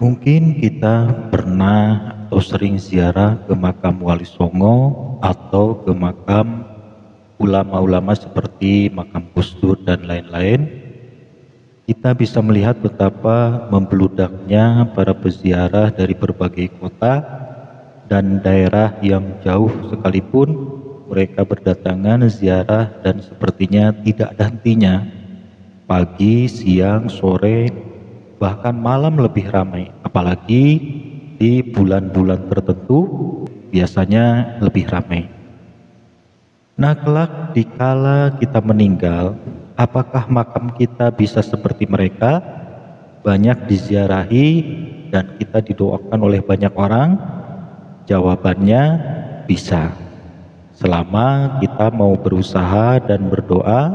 Mungkin kita pernah atau sering ziarah ke makam Wali Songo atau ke makam ulama-ulama seperti makam Gus Dur dan lain-lain. Kita bisa melihat betapa membeludaknya para peziarah dari berbagai kota dan daerah yang jauh sekalipun mereka berdatangan ziarah dan sepertinya tidak ada hentinya. Pagi, siang, sore, bahkan malam lebih ramai, apalagi di bulan-bulan tertentu biasanya lebih ramai. Nah, kelak dikala kita meninggal, apakah makam kita bisa seperti mereka, banyak diziarahi dan kita didoakan oleh banyak orang? Jawabannya bisa, selama kita mau berusaha dan berdoa,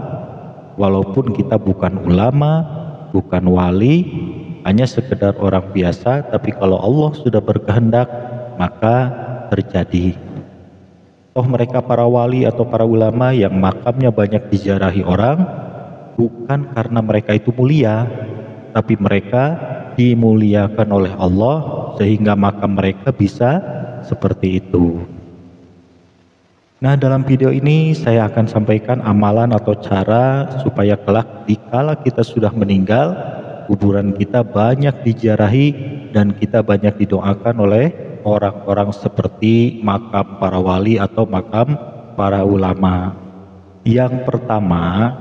walaupun kita bukan ulama, bukan wali, hanya sekedar orang biasa, tapi kalau Allah sudah berkehendak, maka terjadi. Toh mereka para wali atau para ulama yang makamnya banyak diziarahi orang, bukan karena mereka itu mulia, tapi mereka dimuliakan oleh Allah sehingga makam mereka bisa seperti itu. Nah, dalam video ini saya akan sampaikan amalan atau cara supaya kelak dikala kita sudah meninggal, kuburan kita banyak diziarahi dan kita banyak didoakan oleh orang-orang seperti makam para wali atau makam para ulama. Yang pertama,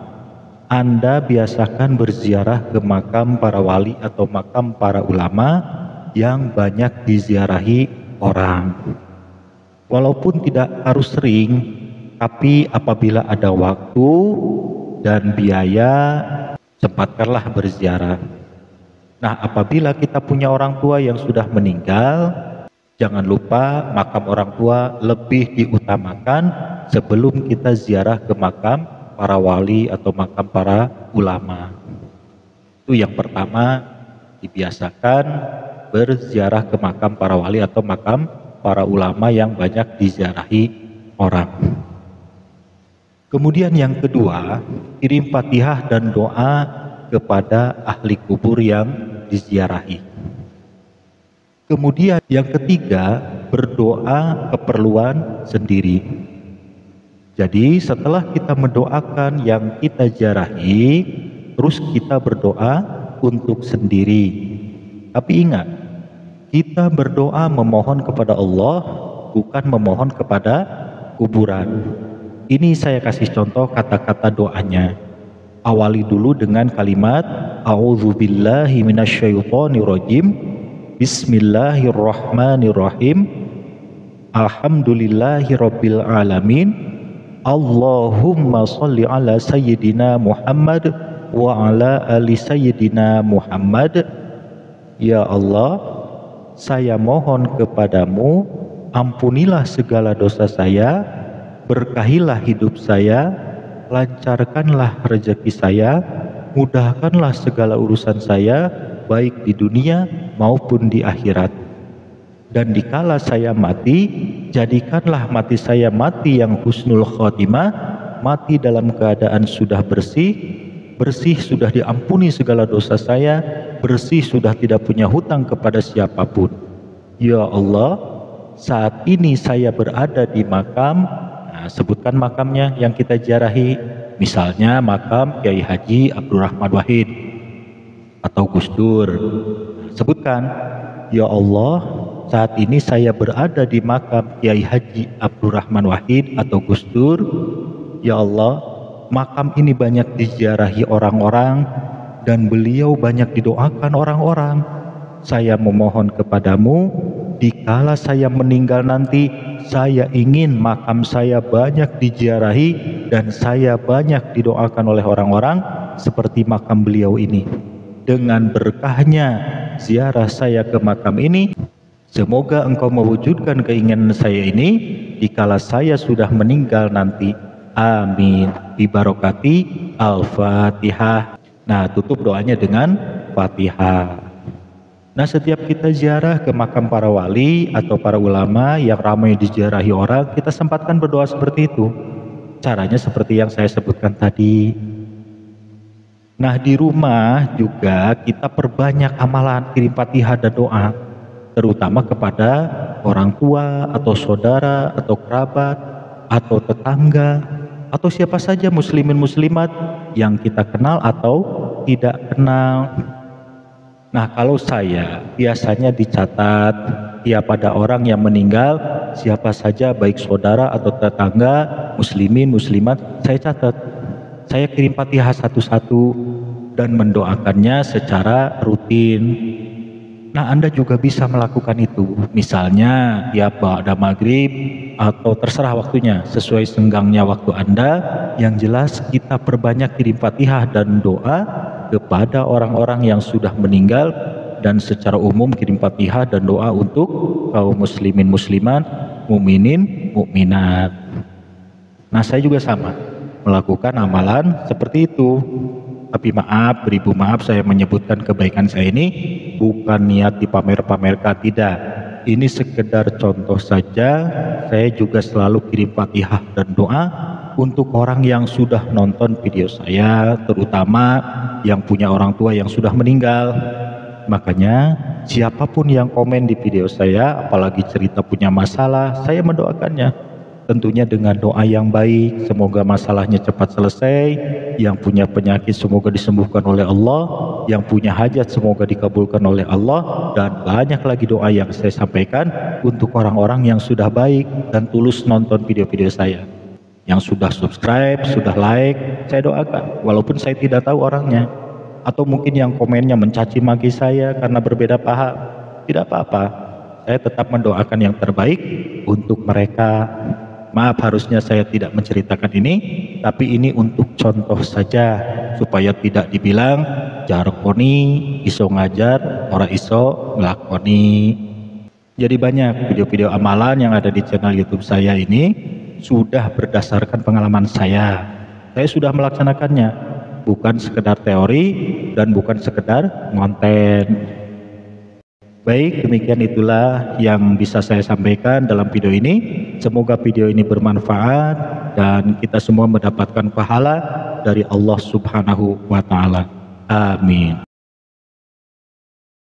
Anda biasakan berziarah ke makam para wali atau makam para ulama yang banyak diziarahi orang. Walaupun tidak harus sering, tapi apabila ada waktu dan biaya, sempatkanlah berziarah. Nah, apabila kita punya orang tua yang sudah meninggal, jangan lupa makam orang tua lebih diutamakan sebelum kita ziarah ke makam para wali atau makam para ulama. Itu yang pertama, dibiasakan berziarah ke makam para wali atau makam para ulama yang banyak diziarahi orang. Kemudian yang kedua, kirim Fatihah dan doa kepada ahli kubur yang diziarahi. Kemudian yang ketiga, berdoa keperluan sendiri. Jadi setelah kita mendoakan yang kita ziarahi, terus kita berdoa untuk sendiri. Tapi ingat, kita berdoa memohon kepada Allah, bukan memohon kepada kuburan. Ini saya kasih contoh kata-kata doanya. Awali dulu dengan kalimat A'udzubillahi minasyaitonirrajim, Bismillahirrahmanirrahim, Alhamdulillahirabbil alamin, Allahumma sholli ala sayyidina Muhammad wa ala ali sayyidina Muhammad. Ya Allah, saya mohon kepadamu, ampunilah segala dosa saya, berkahilah hidup saya, lancarkanlah rezeki saya, mudahkanlah segala urusan saya, baik di dunia maupun di akhirat. Dan dikala saya mati, jadikanlah mati saya mati yang husnul khotimah, mati dalam keadaan sudah bersih, sudah diampuni segala dosa saya, bersih sudah tidak punya hutang kepada siapapun. Ya Allah, saat ini saya berada di makam, nah, sebutkan makamnya yang kita ziarahi, misalnya makam Kiai Haji Abdurrahman Wahid atau Gus Dur. Sebutkan, ya Allah, saat ini saya berada di makam Kiai Haji Abdurrahman Wahid atau Gus Dur. Ya Allah, makam ini banyak diziarahi orang-orang dan beliau banyak didoakan orang-orang. Saya memohon kepadamu, dikala saya meninggal nanti, saya ingin makam saya banyak diziarahi dan saya banyak didoakan oleh orang-orang seperti makam beliau ini. Dengan berkahnya ziarah saya ke makam ini, semoga engkau mewujudkan keinginan saya ini dikala saya sudah meninggal nanti. Amin. Bibarokati Al-Fatihah. Nah, tutup doanya dengan Fatihah. Nah, setiap kita ziarah ke makam para wali atau para ulama yang ramai diziarahi orang, kita sempatkan berdoa seperti itu. Caranya seperti yang saya sebutkan tadi. Nah, di rumah juga kita perbanyak amalan kirim Fatihah dan doa, terutama kepada orang tua atau saudara atau kerabat atau tetangga atau siapa saja muslimin muslimat yang kita kenal atau tidak kenal. Nah, kalau saya biasanya dicatat tiap ada orang yang meninggal, siapa saja baik saudara atau tetangga muslimin muslimat, saya catat. Saya kirim Fatihah satu-satu dan mendoakannya secara rutin. Nah, Anda juga bisa melakukan itu. Misalnya tiap ba'da maghrib atau terserah waktunya, sesuai senggangnya waktu Anda. Yang jelas kita perbanyak kirim Fatihah dan doa kepada orang-orang yang sudah meninggal, dan secara umum kirim Fatihah dan doa untuk kaum muslimin muslimat, mukminin mukminat. Nah, saya juga sama melakukan amalan seperti itu. Tapi maaf, beribu maaf, saya menyebutkan kebaikan saya ini bukan niat dipamer-pamerkan, tidak. Ini sekedar contoh saja. Saya juga selalu kirim Fatihah dan doa untuk orang yang sudah nonton video saya, terutama yang punya orang tua yang sudah meninggal. Makanya siapapun yang komen di video saya, apalagi cerita punya masalah, saya mendoakannya. Tentunya dengan doa yang baik, semoga masalahnya cepat selesai. Yang punya penyakit semoga disembuhkan oleh Allah, yang punya hajat semoga dikabulkan oleh Allah, dan banyak lagi doa yang saya sampaikan untuk orang-orang yang sudah baik dan tulus nonton video-video saya. Yang sudah subscribe, sudah like, saya doakan walaupun saya tidak tahu orangnya. Atau mungkin yang komennya mencaci maki saya karena berbeda paham, tidak apa-apa, saya tetap mendoakan yang terbaik untuk mereka. Maaf, harusnya saya tidak menceritakan ini, tapi ini untuk contoh saja supaya tidak dibilang jarkoni iso ngajar, ora iso ngelakoni. Jadi banyak video-video amalan yang ada di channel YouTube saya ini sudah berdasarkan pengalaman saya. Saya sudah melaksanakannya, bukan sekedar teori dan bukan sekedar konten. Baik, demikian itulah yang bisa saya sampaikan dalam video ini. Semoga video ini bermanfaat dan kita semua mendapatkan pahala dari Allah Subhanahu wa Ta'ala. Amin.